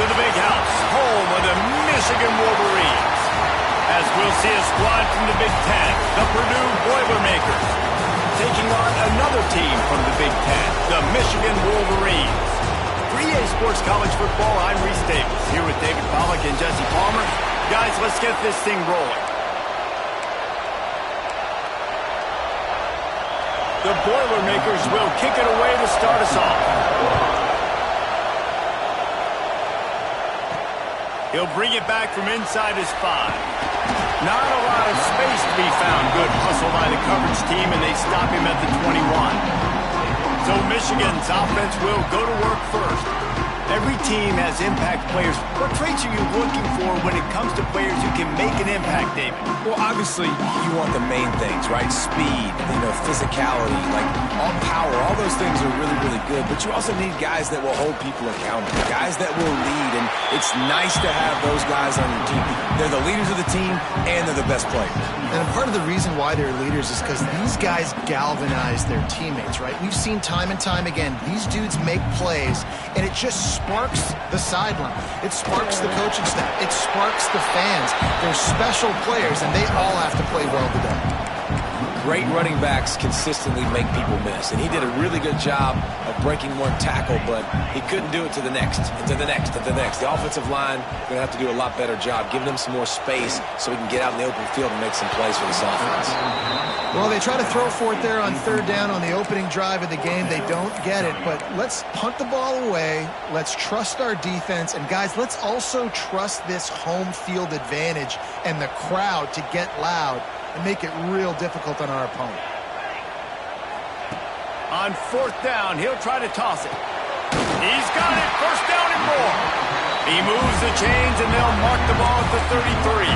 to the big house, home of the Michigan Wolverines. As we'll see a squad from the Big Ten, the Purdue Boilermakers, taking on another team from the Big Ten, the Michigan Wolverines. For EA Sports College Football, I'm Reese Davis, here with David Pollack and Jesse Palmer. Guys, let's get this thing rolling. The Boilermakers will kick it away to start us off. He'll bring it back from inside his 5. Not a lot of space to be found. Good hustle by the coverage team, and they stop him at the 21. So Michigan's offense will go to work first. Every team has impact players. What traits are you looking for when it comes to players who can make an impact, David? Well, obviously, you want the main things, right? Speed, physicality, all power. All those things are really, really good. But you also need guys that will hold people accountable, guys that will lead. And it's nice to have those guys on your team. They're the leaders of the team, and they're the best players. And part of the reason why they're leaders is because these guys galvanize their teammates, right? We've seen time and time again, these dudes make plays, and it just sparks the sideline. It sparks the coaching staff. It sparks the fans. They're special players, and they all have to play well today. Great running backs consistently make people miss, and he did a really good job of breaking one tackle, but he couldn't do it to the next, and to the next, and to the next. The offensive line going to have to do a lot better job, giving them some more space so we can get out in the open field and make some plays for this offense. Well, they try to throw for it there on third down on the opening drive of the game. They don't get it, but let's punt the ball away. Let's trust our defense, and guys, let's also trust this home field advantage and the crowd to get loud and make it real difficult on our opponent. On fourth down, he'll try to toss it. He's got it. First down and more. He moves the chains, and they'll mark the ball at the 33.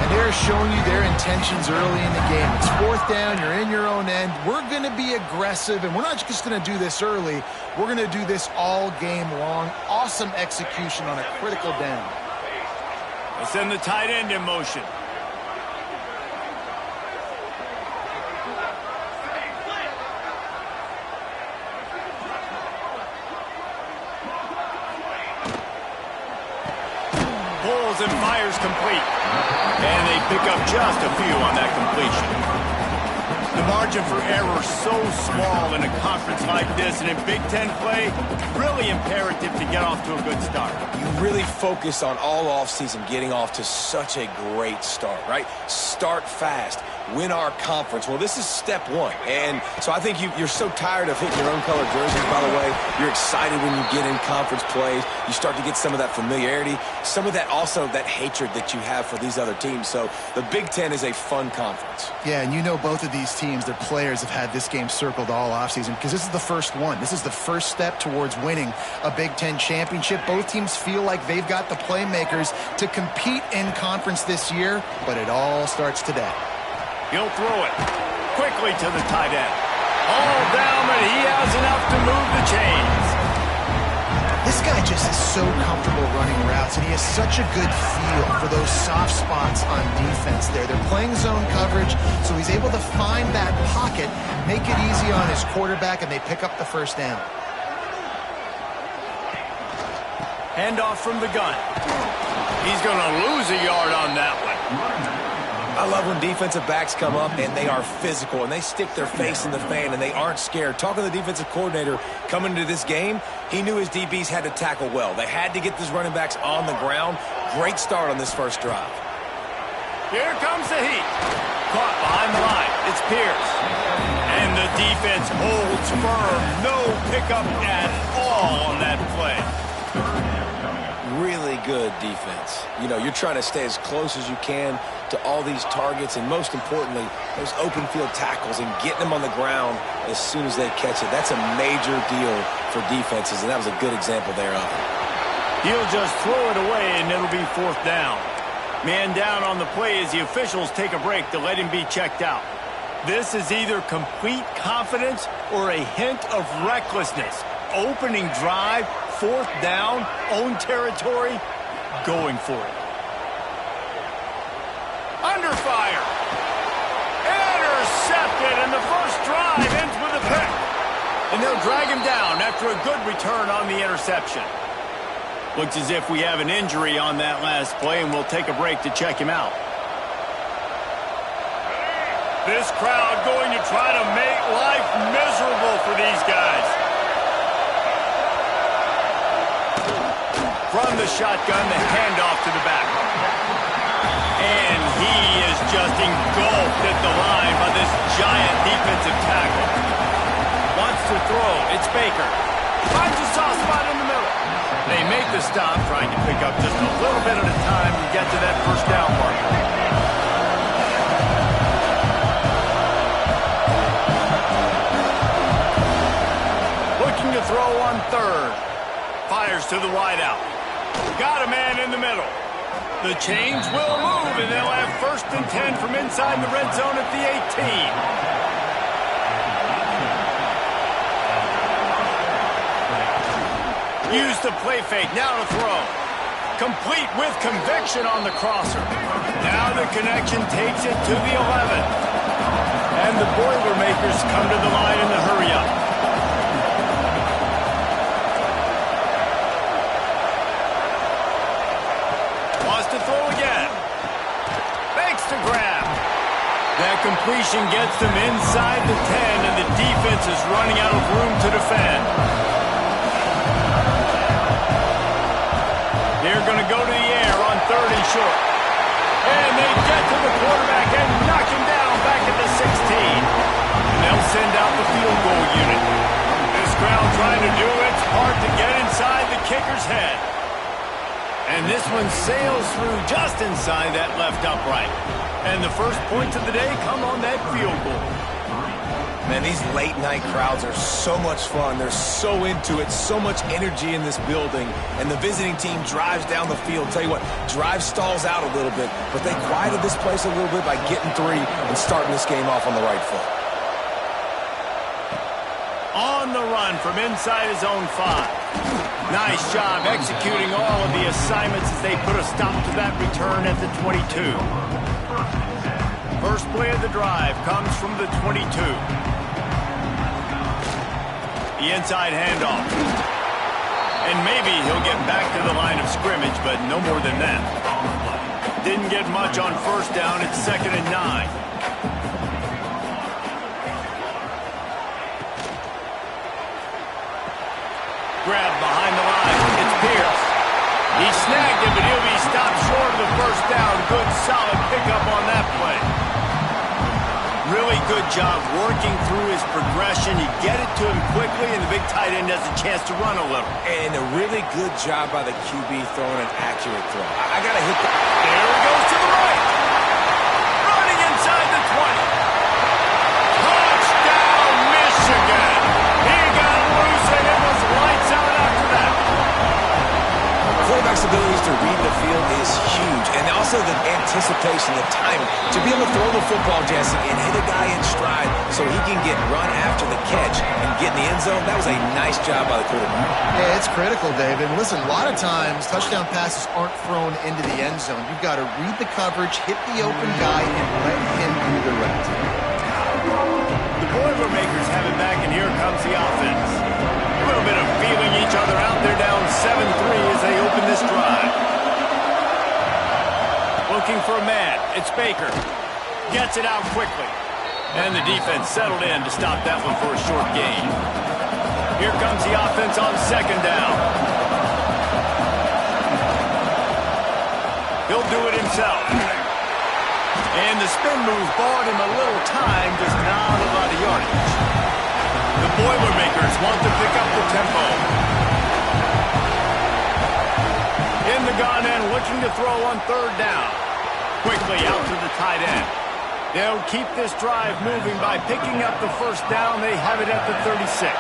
And they're showing you their intentions early in the game. It's fourth down. You're in your own end. We're going to be aggressive, and we're not just going to do this early. We're going to do this all game long. Awesome execution on a critical down. They send the tight end in motion. Pulls and fires complete. And they pick up just a few on that completion. The margin for error so small in a conference like this, and in Big Ten play, really imperative to get off to a good start. You really focus on all offseason getting off to such a great start, right? Start fast. Win our conference. Well, this is step one. And so I think you're so tired of hitting your own color jerseys, by the way. You're excited when you get in conference plays. You start to get some of that familiarity, some of that also that hatred that you have for these other teams. So the Big Ten is a fun conference. Yeah, and you know both of these teams, their players have had this game circled all offseason because this is the first one. This is the first step towards winning a Big Ten championship. Both teams feel like they've got the playmakers to compete in conference this year, but it all starts today. He'll throw it quickly to the tight end. All down, but he has enough to move the chains. This guy just is so comfortable running routes, and he has such a good feel for those soft spots on defense there. They're playing zone coverage, so he's able to find that pocket, make it easy on his quarterback, and they pick up the first down. Handoff from the gun. He's going to lose a yard on that one. I love when defensive backs come up and they are physical and they stick their face in the fan and they aren't scared. Talking to the defensive coordinator coming into this game, he knew his DBs had to tackle well. They had to get these running backs on the ground. Great start on this first drive. Here comes the heat. Caught behind the line. It's Pierce. And the defense holds firm. No pickup at all on that play. Really good defense. You know, you're trying to stay as close as you can to all these targets, and most importantly, those open field tackles and getting them on the ground as soon as they catch it. That's a major deal for defenses, and that was a good example thereof. He'll just throw it away, and it'll be fourth down. Man down on the play as the officials take a break to let him be checked out. This is either complete confidence or a hint of recklessness. Opening drive, fourth down, own territory, going for it. Under fire. Intercepted, and the first drive ends with a pick. And they'll drag him down after a good return on the interception. Looks as if we have an injury on that last play, and we'll take a break to check him out. This crowd going to try to make life miserable for these guys. From the shotgun, the handoff to the back. And he is just engulfed at the line by this giant defensive tackle. Wants to throw. It's Baker. Finds a soft spot in the middle. They make the stop, trying to pick up just a little bit at a time to get to that first down marker. Looking to throw on third. Fires to the wideout. Got a man in the middle. The chains will move, and they'll have 1st and 10 from inside the red zone at the 18. Use the play fake. Now to throw. Complete with conviction on the crosser. Now the connection takes it to the 11. And the Boilermakers come to the line in the hurry-up. To throw again. Fakes to grab. That completion gets them inside the 10, and the defense is running out of room to defend. They're going to go to the air on 3rd and short. And they get to the quarterback and knock him down back at the 16. And they'll send out the field goal unit. This crowd trying to do its part to get inside the kicker's head. And this one sails through just inside that left upright. And the first points of the day come on that field goal. Man, these late-night crowds are so much fun. They're so into it, so much energy in this building. And the visiting team drives down the field. Tell you what, drive stalls out a little bit, but they quieted this place a little bit by getting 3 and starting this game off on the right foot. On the run from inside his own 5. Nice job executing all of the assignments as they put a stop to that return at the 22. First play of the drive comes from the 22. The inside handoff. And maybe he'll get back to the line of scrimmage, but no more than that. Didn't get much on 1st down. It's 2nd and 9. Grab behind the line. It's Pierce. He snagged him, but he'll be stopped short of the 1st down. Good, solid pickup on that play. Really good job working through his progression. You get it to him quickly, and the big tight end has a chance to run a little. And a really good job by the QB throwing an accurate throw. I got to hit the... There he goes to the right. Running inside the 20. Touchdown, Michigan. He got loose, and it was lights out after that. Quarterback's abilities to read the field is huge, and also the anticipation, the timing. To be able to throw the football, Jesse, and hit a guy in stride so he can get run after the catch and get in the end zone, that was a nice job by the quarterback. Yeah, it's critical, David. Listen, a lot of times touchdown passes aren't thrown into the end zone. You've got to read the coverage, hit the open guy, and let him do the rest. The Boilermakers have it back, and here comes the offense. A little bit of feeling each other out. They're down 7-3 as they open this drive. Looking for a man. It's Baker. Gets it out quickly. And the defense settled in to stop that one for a short gain. Here comes the offense on 2nd down. He'll do it himself. And the spin move bought him a little time, just not a lot of yardage. The Boilermakers want to pick up the tempo. In the gun and looking to throw on 3rd down. Quickly out to the tight end. They'll keep this drive moving by picking up the 1st down. They have it at the 36.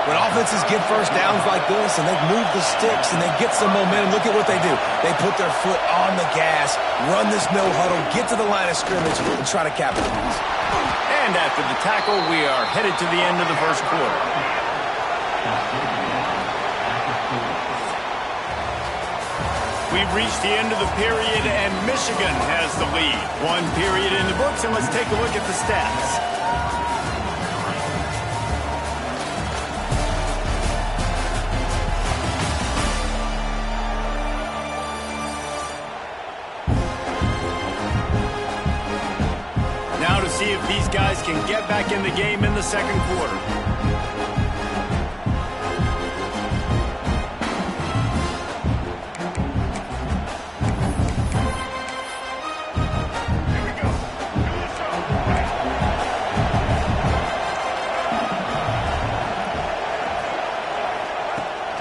When offenses get 1st downs like this and they move the sticks and they get some momentum, look at what they do. They put their foot on the gas, run this no huddle, get to the line of scrimmage, and try to capitalize. And after the tackle, we are headed to the end of the 1st quarter. We've reached the end of the period, and Michigan has the lead. 1 period in the books, and let's take a look at the stats. guys can get back in the game in the second quarter.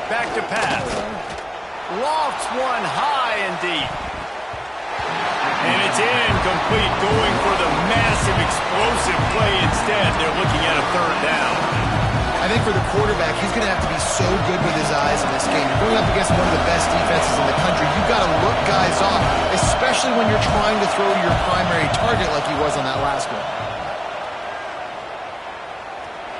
Back to pass. Lofts one high and deep. And it's incomplete, going for the massive explosive play instead. They're looking at a third down. I think for the quarterback, he's going to have to be so good with his eyes in this game. You're going up against one of the best defenses in the country. You've got to look guys off, especially when you're trying to throw to your primary target like he was on that last one.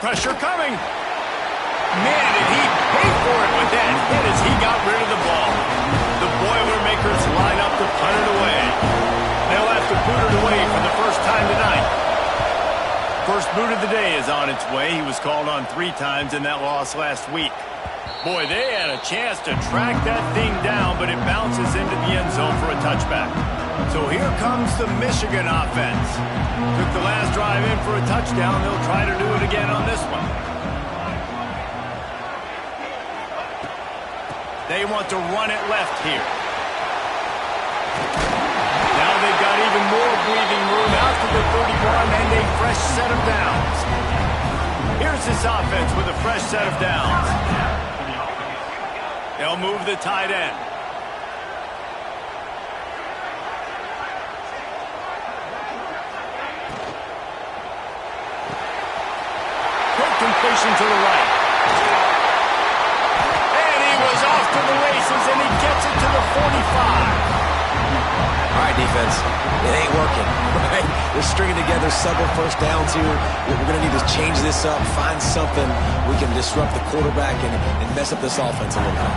Pressure coming. Man, did he pay for it with that hit as he got rid of the ball. The Boilermakers line up to punt it away. They'll have to boot it away for the first time tonight. First boot of the day is on its way. He was called on 3 times in that loss last week. Boy, they had a chance to track that thing down, but it bounces into the end zone for a touchback. So here comes the Michigan offense. Took the last drive in for a touchdown. They'll try to do it again on this one. They want to run it left here. Now they've got even more breathing room out to the 31 and a fresh set of downs. Here's this offense with a fresh set of downs. They'll move the tight end. Quick completion to the right. Off to the races, and he gets it to the 45. All right, defense. It ain't working, right? They're stringing together several first downs here. What we're going to need is change this up, find something we can disrupt the quarterback and mess up this offense a little bit.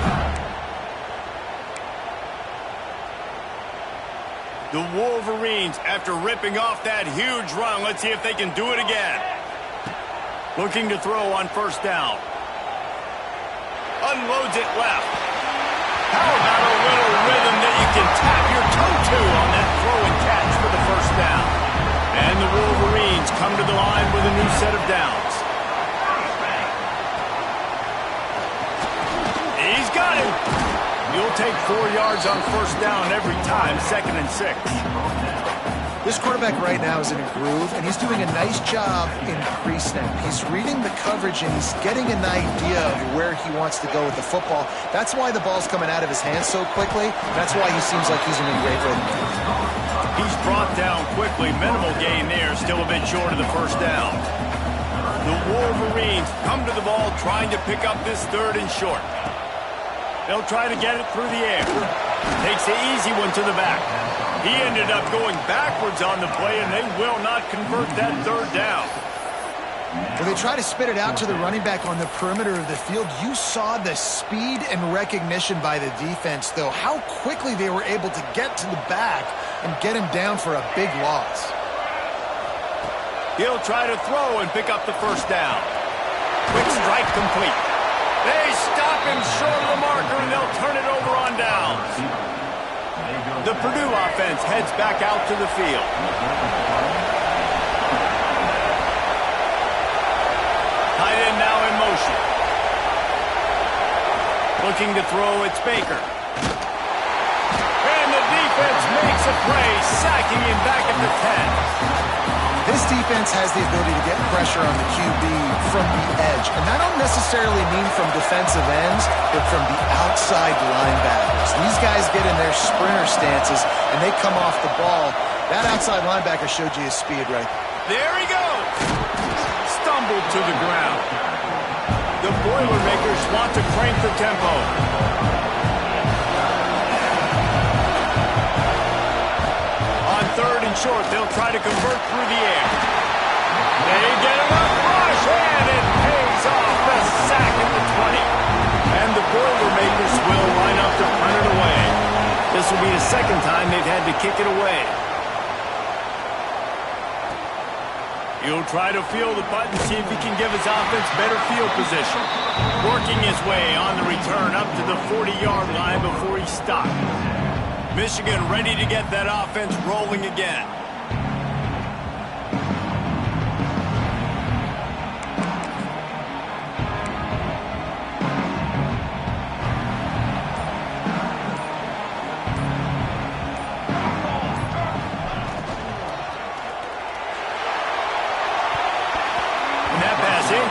The Wolverines, after ripping off that huge run, let's see if they can do it again. Looking to throw on first down. Unloads it left. How about a little rhythm that you can tap your toe to on that throw and catch for the first down? And the Wolverines come to the line with a new set of downs. He's got him. You'll take 4 yards on first down every time, 2nd and 6. This quarterback right now is in a groove, and he's doing a nice job in pre-snap. He's reading the coverage, and he's getting an idea of where he wants to go with the football. That's why the ball's coming out of his hands so quickly. That's why he seems like he's in a great rhythm. He's brought down quickly. Minimal gain there, still a bit short of the first down. The Wolverines come to the ball trying to pick up this 3rd and short. They'll try to get it through the air. Takes the easy one to the back. He ended up going backwards on the play, and they will not convert that 3rd down. When they try to spit it out to the running back on the perimeter of the field, you saw the speed and recognition by the defense, though, how quickly they were able to get to the back and get him down for a big loss. He'll try to throw and pick up the first down. Quick strike complete. They stop him short of the marker, and they'll turn it over on downs. The Purdue offense heads back out to the field. Tight end now in motion. Looking to throw, it's Baker. And the defense makes a play, sacking him back at the 10. This defense has the ability to get pressure on the QB from the edge. And I don't necessarily mean from defensive ends, but from the outside linebackers. These guys get in their sprinter stances, and they come off the ball. That outside linebacker showed you his speed right there. There he goes. Stumbled to the ground. The Boilermakers want to crank the tempo. On 3rd and short, they'll try to convert through the air. They get enough rush, and it pays off the sack at the 20. And the Boilermakers will line up to punt it away. This will be the 2nd time they've had to kick it away. He'll try to feel the punt and see if he can give his offense better field position. Working his way on the return up to the 40-yard line before he stopped. Michigan ready to get that offense rolling again.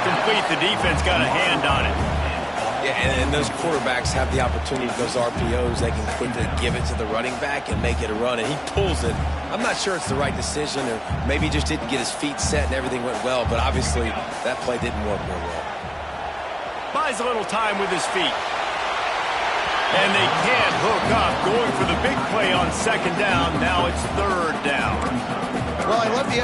incomplete. The defense got a hand on it. Yeah, and those quarterbacks have the opportunity with those RPOs. They can quickly give it to the running back and make it a run, and he pulls it. I'm not sure it's the right decision, or maybe he just didn't get his feet set and everything went well, but obviously that play didn't work real well. Buys a little time with his feet. And they can't hook up, going for the big play on second down. Now it's third down. Well, I love the effort.